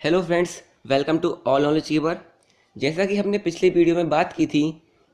Hello friends, welcome to all knowledge achiever. जैसा कि हमने पिछली वीडियो में बात की थी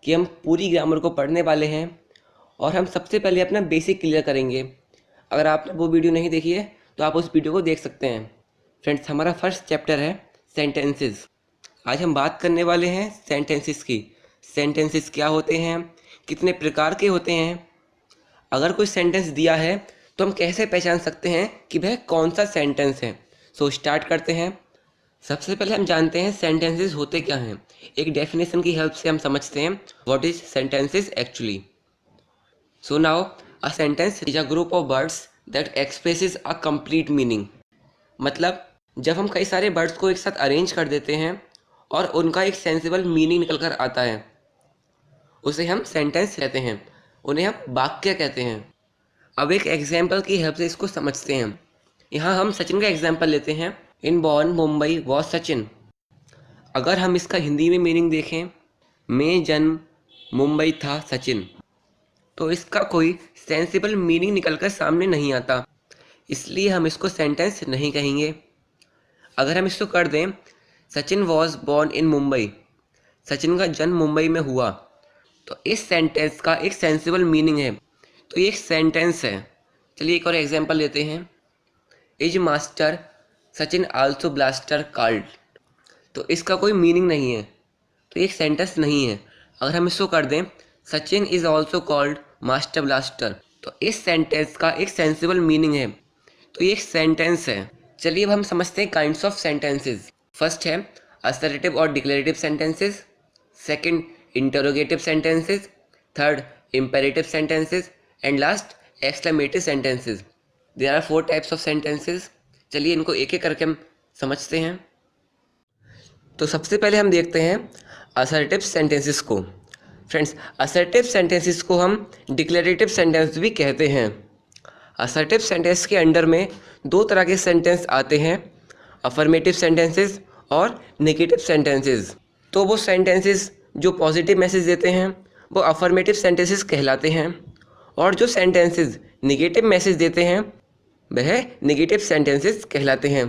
कि हम पूरी ग्रामर को पढ़ने वाले हैं और हम सबसे पहले अपना बेसिक क्लियर करेंगे। अगर आपने वो वीडियो नहीं देखी है तो आप उस वीडियो को देख सकते हैं। फ्रेंड्स, हमारा फर्स्ट चैप्टर है सेंटेंसेस। आज हम बात करने वाले हैं सेंटेंसेस की। सेंटेंसेस क्या होते हैं, कितने प्रकार के होते हैं, अगर कोई सेंटेंस दिया है तो हम कैसे पहचान सकते हैं कि वह कौन सा सेंटेंस है। सो स्टार्ट करते हैं। सबसे पहले हम जानते हैं सेंटेंसेस होते क्या हैं। एक डेफिनेशन की हेल्प से हम समझते हैं what is sentences actually. So now a sentence is a group of words that expresses a complete meaning. मतलब जब हम कई सारे वर्ड्स को एक साथ अरेंज कर देते हैं और उनका एक सेंसिबल मीनिंग निकल कर आता है, उसे हम सेंटेंस कहते हैं, उन्हें हम वाक्य कहते हैं। अब एक एग्जाम्पल की हेल्प से इसको समझते हैं। यहाँ हम सचिन का एग्जाम्पल लेते हैं। In born Mumbai was Sachin. अगर हम इसका हिंदी में मीनिंग देखें, में जन्म मुंबई था सचिन, तो इसका कोई सेंसिबल मीनिंग निकल कर सामने नहीं आता, इसलिए हम इसको सेंटेंस नहीं कहेंगे। अगर हम इसको कर दें Sachin was born in Mumbai, Sachin का जन्म मुंबई में हुआ, तो इस सेंटेंस का एक सेंसिबल मीनिंग है, तो ये एक सेंटेंस है। चलिए एक और एग्जांपल लेते हैं। Is master Sachin also blaster called. तो इसका कोई मीनिंग नहीं है, तो ये एक सेंटेंस नहीं है। अगर हम इसको कर दें Sachin is also called master blaster, तो इस सेंटेंस का एक सेंसिबल मीनिंग है, तो ये एक सेंटेंस है। चलिए अब हम समझते हैं काइंड्स ऑफ सेंटेंसेस। फर्स्ट है असर्टिव और declarative sentences, second interrogative sentences, third imperative sentences and last exclamative sentences. There are 4 types of sentences. चलिए इनको एक एक करके हम समझते हैं। तो सबसे पहले हम देखते हैं असर्टिव सेंटेंसेस को। फ्रेंड्स, असर्टिव सेंटेंसेस को हम डिक्लेरेटिव सेंटेंस भी कहते हैं। असर्टिव सेंटेंस के अंडर में 2 तरह के सेंटेंस आते हैं, अफर्मेटिव सेंटेंसेस और नेगेटिव सेंटेंसेस। तो वो सेंटेंसेस जो पॉजिटिव मैसेज देते हैं वो अफर्मेटिव सेंटेंसेस कहलाते हैं, और जो सेंटेंसेस नेगेटिव मैसेज देते हैं वह नेगेटिव सेंटेंसेस कहलाते हैं।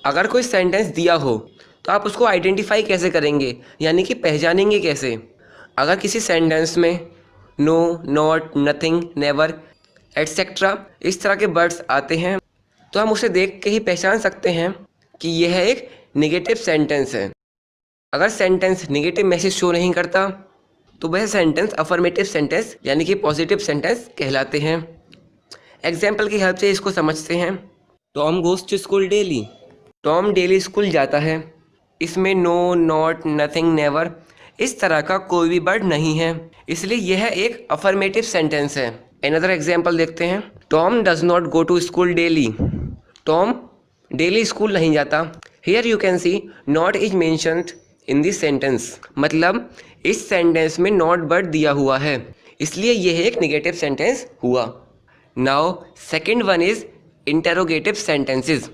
अगर कोई सेंटेंस दिया हो तो आप उसको आइडेंटिफाई कैसे करेंगे, यानी कि पहचानेंगे कैसे। अगर किसी सेंटेंस में no, not, nothing, never etcetera इस तरह के वर्ड्स आते हैं तो हम उसे देख के ही पहचान सकते हैं कि यह एक नेगेटिव सेंटेंस है। अगर सेंटेंस नेगेटिव मैसेज शो नहीं करता तो वह सेंटेंस अफर्मेटिव सेंटेंस यानी कि पॉजिटिव सेंटेंस कहलाते हैं। एग्जाम्पल की हेल्प से इसको समझते हैं। Tom goes to school daily. Tom daily school जाता है। इसमें नो, नॉट, नथिंग, नेवर इस तरह का कोई भी वर्ड नहीं है, इसलिए यह एक अफर्मेटिव सेंटेंस है। अनदर एग्जाम्पल देखते हैं। Tom does not go to school daily. Tom daily school नहीं जाता। Here you can see not is mentioned in this sentence. मतलब इस सेंटेंस में नॉट वर्ड दिया हुआ है, इसलिए यह एक नेगेटिव सेंटेंस हुआ। Now second one is interrogative sentences.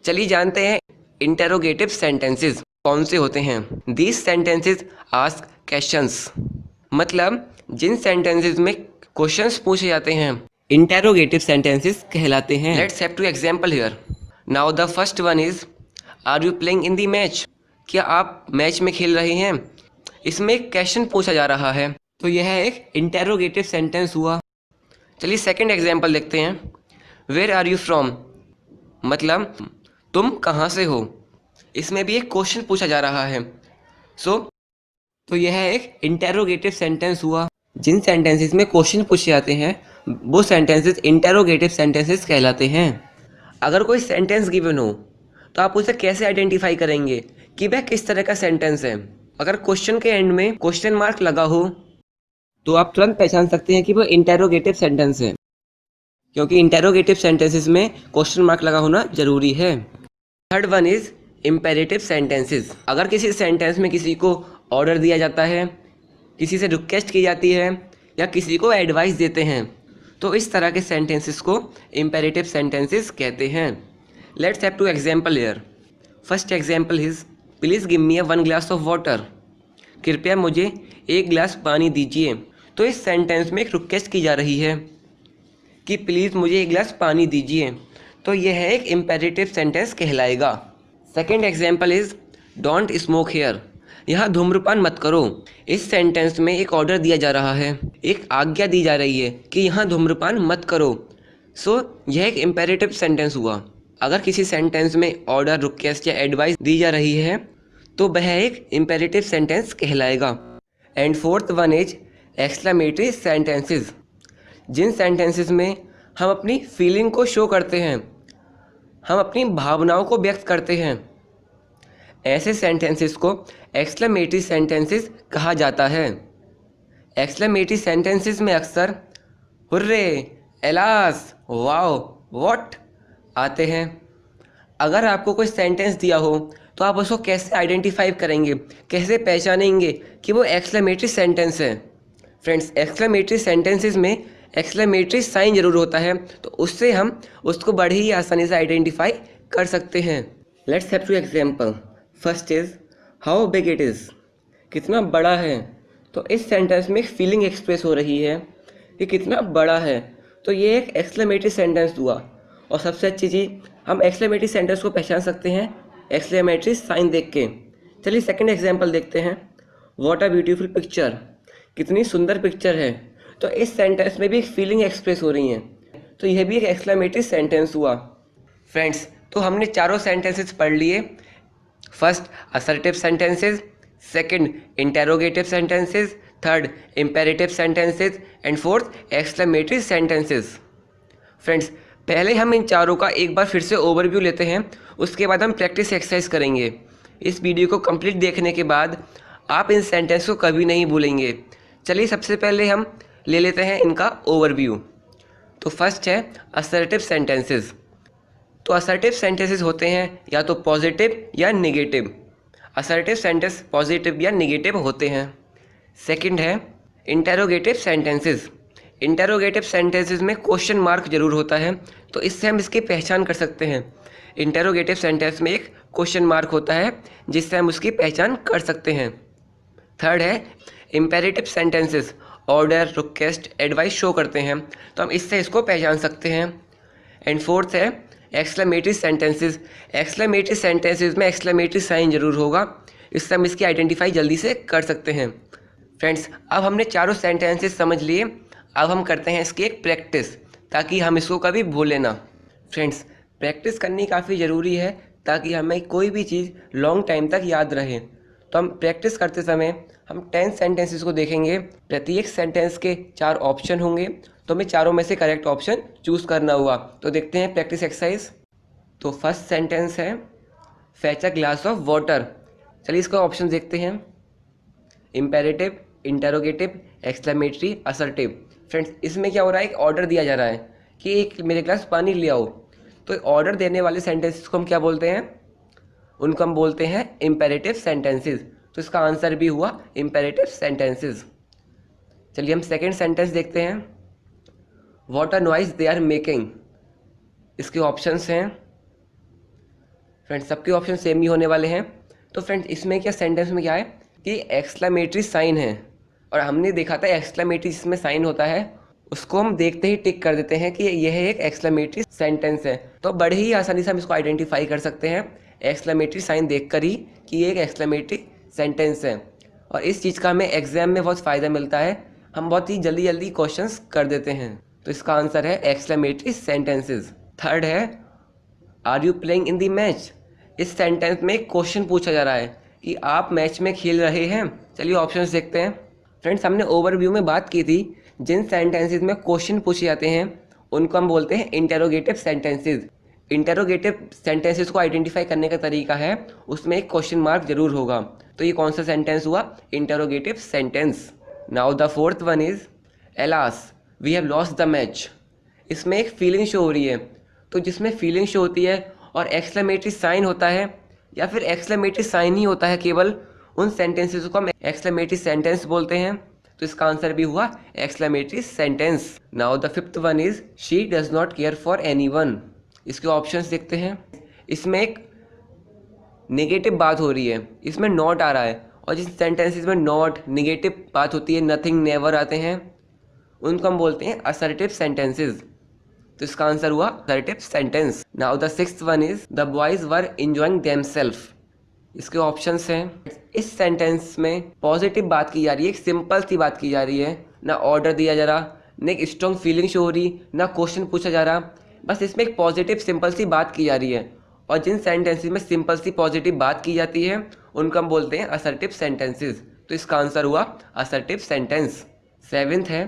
चलिए जानते हैं इंटेरोगेटिव सेंटेंसेस कौन से होते हैं। These sentences ask questions. मतलब जिन सेंटेंसेस में क्वेश्चंस पूछे जाते हैं इंटेरोगेटिव सेंटेंसेस कहलाते हैं। Let's have two example here. Now the first one is are you playing in the match. क्या आप मैच में खेल रहे हैं। इसमें एक क्वेश्चन पूछा जा रहा है, तो यह एक इंटेरोगेटिव सेंटेंस हुआ। चलिए सेकंड एग्जांपल देखते हैं। Where are you from. मतलब तुम कहाँ से हो। इसमें भी एक क्वेश्चन पूछा जा रहा है, तो यह एक इंटेरोगेटिव सेंटेंस हुआ। जिन सेंटेंसेस में क्वेश्चन पूछे जाते हैं वो सेंटेंसेस इंटेरोगेटिव सेंटेंसेस कहलाते हैं। अगर कोई सेंटेंस गिवन हो तो आप उसे कैसे आइडेंटिफाई करेंगे कि वह किस तरह का सेंटेंस है। अगर क्वेश्चन के एंड में क्वेश्चन मार्क लगा हो तो आप तुरंत पहचान सकते हैं कि वो इंटेरोगेटिव सेंटेंस है, क्योंकि इंटेरोगेटिव सेंटेंसेस में क्वेश्चन मार्क लगा होना जरूरी है। Third one is imperative sentences. अगर किसी सेंटेंस में किसी को ऑर्डर दिया जाता है, किसी से रिक्वेस्ट की जाती है या किसी को एडवाइस देते हैं, तो इस तरह के सेंटेंसेस को इम्पेरेटिव सेंटेंसेस कहते हैं। Let's have two example here. First example is please give me 1 glass of water. कृपया मुझे 1 गिलास पानी दीजिए। तो इस सेंटेंस में एक रिक्वेस्ट की जा रही है कि प्लीज़ मुझे 1 गिलास पानी दीजिए, तो यह एक इम्पेरेटिव सेंटेंस कहलाएगा। Second example is don't smoke here. यहाँ धूम्रपान मत करो। इस सेंटेंस में एक ऑर्डर दिया जा रहा है, एक आज्ञा दी जा रही है कि यहाँ धूम्रपान मत करो। सो यह एक इम्पेरेटिव सेंटेंस हुआ। अगर किसी सेंटेंस में ऑर्डर, रिक्वेस्ट या एडवाइस दी जा रही है तो वह एक इम्पेरेटिव सेंटेंस कहलाएगा। And fourth one is exclamatory sentences. जिन सेंटेंसेस में हम अपनी फीलिंग को शो करते हैं, हम अपनी भावनाओं को व्यक्त करते हैं, ऐसे सेंटेंसेस को एक्सक्लेमेटरी सेंटेंसेस कहा जाता है। एक्सक्लेमेटरी सेंटेंसेस में अक्सर हुर्रे, एलास, वाओ, व्हाट आते हैं। अगर आपको कोई सेंटेंस दिया हो तो आप उसको कैसे आइडेंटिफाई करेंगे, कैसे पहचानेंगे कि वो एक्सक्लेमेटरी सेंटेंस है? फ्रेंड्स, एक्सक्लेमेटरी सेंटेंसेस में एक्सक्लेमेटरी साइन जरूर होता है, तो उससे हम उसको बड़े ही आसानी से आइडेंटिफाई कर सकते हैं। Let's have two example. First is how big it is. कितना बड़ा है। तो इस सेंटेंस में एक फीलिंग एक्सप्रेस हो रही है कि कितना बड़ा है, तो ये एक एक्सक्लेमेटरी सेंटेंस हुआ। और सबसे अच्छी चीज़, हम एक्सक्लेमेटरी सेंटेंस को पहचान सकते हैं एक्सक्लेमेटरी साइन देख के। चलिए सेकंड एग्जांपल देखते हैं। What a beautiful picture. कितनी सुंदर पिक्चर है। तो इस सेंटेंस में भी एक फीलिंग एक्सप्रेस हो रही है, तो यह भी एक एक्सक्लेमेटरी सेंटेंस हुआ। फ्रेंड्स, तो हमने चारों सेंटेंसेस पढ़ लिए। First assertive sentences, second interrogative sentences, third imperative sentences and fourth exclamatory sentences. Friends, पहले हम इन चारों का एक बार फिर से ओवरव्यू लेते हैं, उसके बाद हम प्रैक्टिस एक्सरसाइज करेंगे। इस वीडियो को कंप्लीट देखने के बाद आप इन सेंटेंस को कभी नहीं भूलेंगे। चलिए सबसे पहले हम ले लेते हैं इनका ओवरव्यू। तो फर्स्ट है असर्टिव सेंटेंसेस। तो असर्टिव सेंटेंसेस होते हैं या तो पॉजिटिव या नेगेटिव। असर्टिव सेंटेंस पॉजिटिव या नेगेटिव होते हैं। सेकंड है इंटेरोगेटिव सेंटेंसेस। इंटेरोगेटिव सेंटेंसेस में क्वेश्चन मार्क जरूर होता है, तो इससे हम इसकी पहचान कर सकते हैं। इंटेरोगेटिव सेंटेंस में एक क्वेश्चन मार्क होता है जिससे हम उसकी पहचान कर सकते हैं। थर्ड है imperative sentences. Order, request, advice show करते हैं, तो हम इससे इसको पहचान सकते हैं। एंड फोर्थ है एक्सक्लेमेटरी सेंटेंसेस। एक्सक्लेमेटरी सेंटेंसेस में एक्सक्लेमेटरी साइन जरूर होगा, इससे हम इसकी आइडेंटिफाई जल्दी से कर सकते हैं। फ्रेंड्स, अब हमने चारों सेंटेंसेस समझ लिए। अब हम करते हैं इसकी एक प्रैक्टिस, ताकि हम इसको कभी भूलें ना। फ्रेंड्स, प्रैक्टिस करनी काफ़ी ज़रूरी है ताकि हमें कोई भी चीज़ लॉन्ग टाइम तक याद रहे। तो हम प्रैक्टिस करते समय हम 10 सेंटेंसेस को देखेंगे। प्रत्येक सेंटेंस के 4 ऑप्शन होंगे, तो हमें चारों में से करेक्ट ऑप्शन चूज़ करना हुआ। तो देखते हैं प्रैक्टिस एक्सरसाइज। तो फर्स्ट सेंटेंस है fetch a glass of water. चलिए इसका ऑप्शन देखते हैं। Imperative, interrogative, exclamatory, assertive. Friends, इसमें क्या हो रहा है, एक ऑर्डर दिया जा रहा है कि एक मेरे ग्लास पानी ले आओ। तो ऑर्डर देने वाले सेंटेंसेस को हम क्या बोलते हैं? उनको हम बोलते हैं इम्पेरेटिव सेंटेंसेस। तो इसका आंसर भी हुआ इम्पेरेटिव सेंटेंसेस। चलिए हम सेकंड सेंटेंस देखते हैं। What a noise they are making. इसके ऑप्शंस हैं। फ्रेंड्स, सबके ऑप्शन सेम ही होने वाले हैं। तो फ्रेंड्स, इसमें क्या सेंटेंस में क्या है कि एक्सक्लेमेटरी साइन है, और हमने देखा था एक्सक्लेमेटरी जिसमें साइन होता है उसको हम देखते ही टिक कर देते हैं कि यह एक एक्सक्लेमेटरी सेंटेंस है। तो बड़े ही आसानी से हम इसको आइडेंटिफाई कर सकते हैं एक्सक्लेमेटरी साइन देखकर ही कि ये एक एक्सक्लेमेटरी सेंटेंस है। और इस चीज़ का हमें एग्जाम में बहुत फ़ायदा मिलता है, हम बहुत ही जल्दी जल्दी क्वेश्चंस कर देते हैं। तो इसका आंसर है एक्सक्लेमेटरी सेंटेंसेस। थर्ड है are you playing in the match. इस सेंटेंस में एक क्वेश्चन पूछा जा रहा है कि आप मैच में खेल रहे हैं। चलिए ऑप्शंस देखते हैं। फ्रेंड्स, हमने ओवरव्यू में बात की थी जिन सेंटेंसेस में क्वेश्चन पूछे जाते हैं उनको हम बोलते हैं इंटेरोगेटिव सेंटेंसेस। इंटेरोगेटिव सेंटेंसेस को आइडेंटिफाई करने का तरीका है उसमें एक क्वेश्चन मार्क जरूर होगा। तो ये कौन सा सेंटेंस हुआ? Interrogative sentence. Now the fourth one is alas we have lost the match. इसमें एक फीलिंग शो हो रही है, तो जिसमें फीलिंग शो होती है और एक्सक्लेमेटरी साइन होता है या फिर एक्सक्लेमेटरी साइन ही होता है केवल, उन सेंटेंसेस को हम एक्सक्लेमेटरी सेंटेंस बोलते हैं। तो इसका आंसर भी हुआ exclamatory sentence. Now the fifth one is she does not care for anyone. इसके ऑप्शंस देखते हैं। इसमें एक नेगेटिव बात हो रही है, इसमें नॉट आ रहा है, और जिस सेंटेंसेस में नॉट, नेगेटिव बात होती है, नथिंग, नेवर आते हैं, उनको हम बोलते हैं असर्टिव सेंटेंसेस। तो इसका आंसर हुआ assertive sentence. Now the sixth one is the boys were enjoying themselves. इसके ऑप्शंस हैं, इस सेंटेंस में पॉजिटिव बात की जा रही है, एक सिंपल सी बात की जा रही है, ना ऑर्डर दिया जा रहा, ना एक स्ट्रॉन्ग फीलिंग शो हो रही, ना क्वेश्चन पूछा जा रहा, बस इसमें एक पॉजिटिव सिंपल सी बात की जा रही है। और जिन सेंटेंसेस में सिंपल सी पॉजिटिव बात की जाती है उनको हम बोलते हैं असर्टिव सेंटेंसेस। तो इसका आंसर हुआ असर्टिव सेंटेंस। सेवेंथ है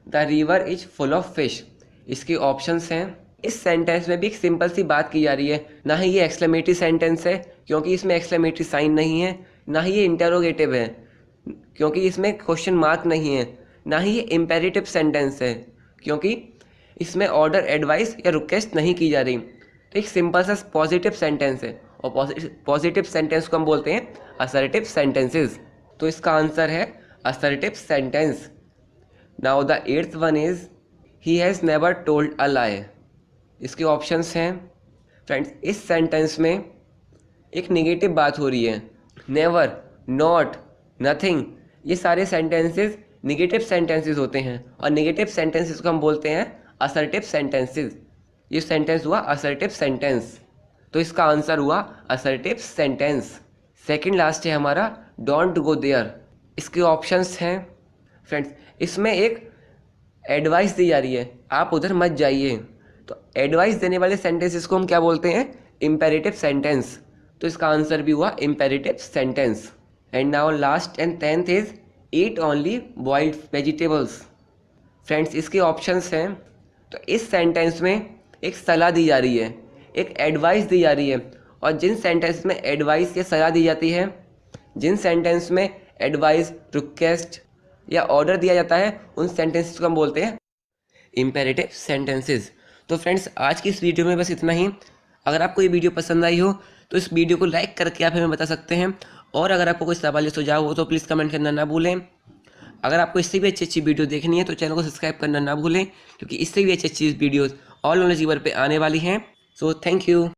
the river is full of fish. इसके ऑप्शंस हैं, इस सेंटेंस में भी एक सिंपल सी बात की जा रही है, ना ही ये एक्सक्लेमेटरी सेंटेंस है क्योंकि इसमें एक्सक्लेमेटरी साइन नहीं है, ना ही ये इंटरोगेटिव है क्योंकि इसमें क्वेश्चन मार्क नहीं है, ना ही ये इम्पेरेटिव सेंटेंस है क्योंकि इसमें ऑर्डर, एडवाइस या रिक्वेस्ट नहीं की जा रही। तो एक सिंपल सा पॉजिटिव सेंटेंस है और पॉजिटिव सेंटेंस को हम बोलते हैं असर्टिव सेंटेंसेस। तो इसका आंसर है assertive sentence. Now the eighth one is he has never told a lie. इसके ऑप्शंस हैं, फ्रेंड्स इस सेंटेंस में एक नेगेटिव बात हो रही है। नेवर, नॉट, नथिंग, ये सारे सेंटेंसेस नेगेटिव सेंटेंसेस होते हैं और नेगेटिव सेंटेंसेस को हम बोलते हैं असर्टिव सेंटेंसेस। ये सेंटेंस हुआ असर्टिव सेंटेंस। तो इसका आंसर हुआ असर्टिव सेंटेंस। सेकंड लास्ट है हमारा डोंट गो देयर। इसके ऑप्शंस हैं, फ्रेंड्स इसमें एक एडवाइस दी जा रही है, आप उधर मत जाइए। तो एडवाइस देने वाले सेंटेंसेस को हम क्या बोलते हैं? Imperative sentence. तो इसका आंसर भी हुआ imperative sentence. And now last and 10th is eat only boiled vegetables. Friends इसके ऑप्शंस हैं, तो इस सेंटेंस में एक सलाह दी जा रही है, एक एडवाइस दी जा रही है। और जिन सेंटेंस में एडवाइस या सलाह दी जाती है, जिन सेंटेंस में एडवाइस, रिक्वेस्ट या ऑर्डर दिया जाता है, उन सेंटेंसेस को हम बोलते हैं इम्पेरेटिव सेंटेंसेस। तो फ्रेंड्स आज की इस वीडियो में बस इतना ही। अगर आपको ये वीडियो पसंद आई हो तो इस वीडियो को लाइक करके आप हमें बता सकते हैं, और अगर आपको कोई सवाल या सुझाव हो तो प्लीज़ कमेंट करना ना भूलें। अगर आपको इससे भी अच्छी अच्छी वीडियो देखनी है तो चैनल को सब्सक्राइब करना ना भूलें, क्योंकि इससे भी अच्छी अच्छी वीडियोज़ ऑल नॉलेज गिवर पे आने वाली हैं। So thank you.